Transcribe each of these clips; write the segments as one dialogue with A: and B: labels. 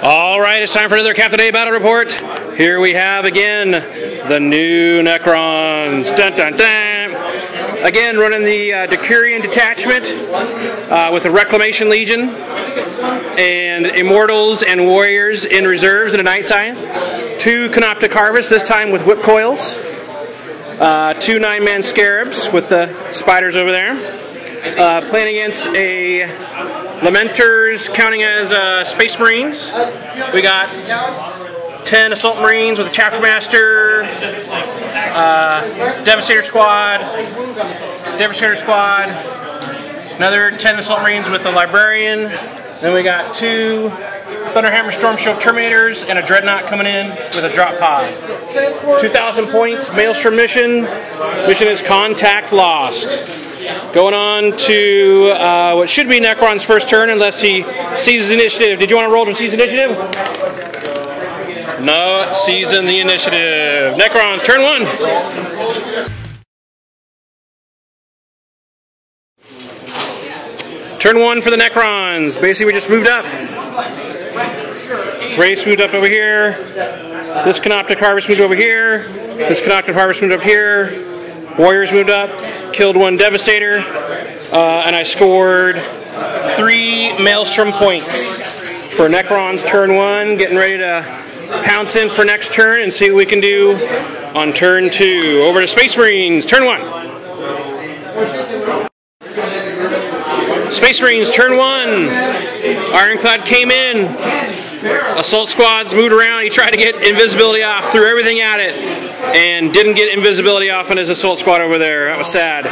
A: All right, it's time for another CaptainA battle report. Here we have again the new Necrons. Dun, dun, dun. Again, running the Decurion Detachment with the Reclamation Legion and Immortals and Warriors in reserves in the nighttime. 2 Canoptic Harvests, this time with whip coils. 2 9-man Scarabs with the spiders over there. Playing against a Lamenters, counting as Space Marines. We got 10 Assault Marines with a Chapter Master, Devastator Squad, another 10 Assault Marines with a Librarian. Then we got 2 Thunderhammer Storm Shield Terminators and a Dreadnought coming in with a drop pod. 2,000 points, Maelstrom mission. Mission is Contact Lost. Going on to what should be Necron's first turn unless he seizes initiative. Did you want to roll to seize initiative? No, seizing the initiative. Necrons, turn 1. Turn 1 for the Necrons. Basically, we just moved up. Wraiths moved up over here. This Canoptic Harvest moved over here. This Canoptic Harvest moved up here. Warriors moved up. Killed 1 Devastator. And I scored 3 Maelstrom points for Necrons turn 1. Getting ready to pounce in for next turn and see what we can do on turn 2. Over to Space Marines, turn 1. Space Marines, turn 1. Ironclad came in. Assault squads moved around. He tried to get invisibility off, threw everything at it, and didn't get invisibility off on his assault squad over there. That was sad.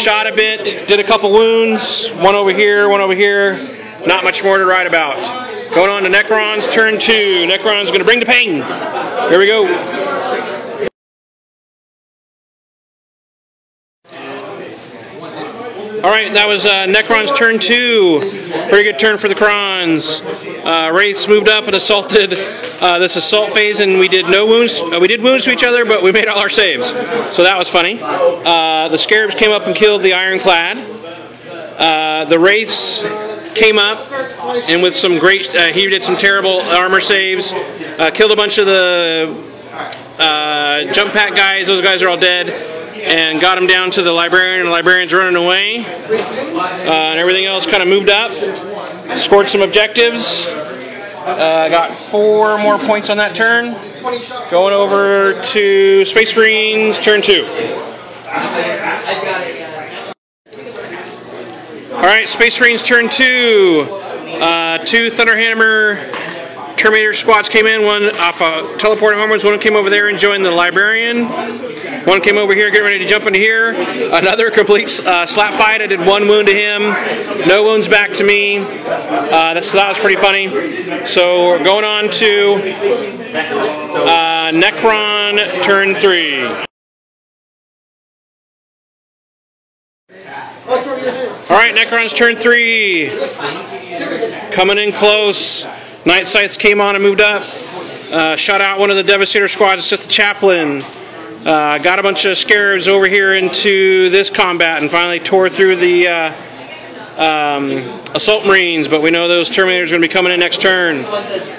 A: Shot a bit, did a couple wounds. One over here, one over here. Not much more to write about. Going on to Necrons, turn 2. Necrons going to bring the pain. Here we go. Alright, that was Necrons turn 2. Pretty good turn for the Crons. Wraiths moved up and assaulted this assault phase, and we did no wounds. We did wounds to each other, but we made all our saves. So that was funny. The Scarabs came up and killed the Ironclad. The Wraiths came up, and with some great, he did some terrible armor saves. Killed a bunch of the jump pack guys. Those guys are all dead. And got him down to the Librarian, and the Librarian's running away. And everything else kind of moved up. Scored some objectives. Got 4 more points on that turn. Going over to Space Marines, turn 2. Alright, Space Marines, turn 2. 2 Thunderhammer Terminator squads came in. One off of teleporting homers. One came over there and joined the Librarian. One came over here, getting ready to jump into here. Another complete slap fight. I did 1 wound to him. No wounds back to me. That was pretty funny. So we're going on to Necron turn 3. Alright, Necron's turn 3. Coming in close. Night Sights came on and moved up. Shot out one of the Devastator squads to the Chaplain. Got a bunch of Scarabs over here into this combat and finally tore through the Assault Marines, but we know those Terminators are going to be coming in next turn.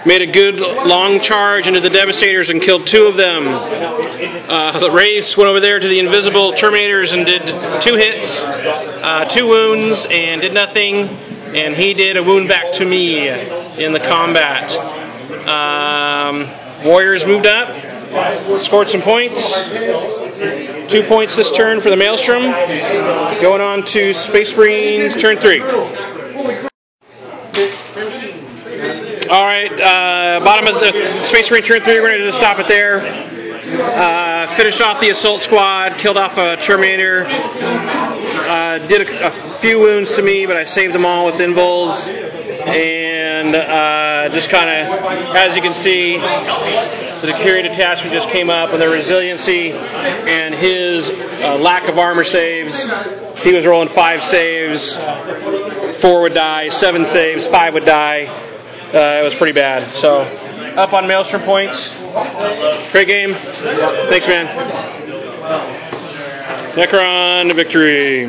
A: Made a good long charge into the Devastators and killed 2 of them. The Wraiths went over there to the Invisible Terminators and did 2 hits, 2 wounds, and did nothing. And he did a wound back to me in the combat. Warriors moved up, scored some points. 2 points this turn for the Maelstrom. Going on to Space Marines, turn 3. Alright, bottom of the Space Marine turn 3, we're going to just stop it there. Finished off the assault squad, killed off a Terminator. Did a few wounds to me, but I saved them all with invuls. And just kind of, as you can see, the Decurion Detachment just came up with their resiliency and his lack of armor saves. He was rolling 5 saves, 4 would die, 7 saves, 5 would die. It was pretty bad. So, up on Maelstrom points. Great game. Thanks, man. Necron victory.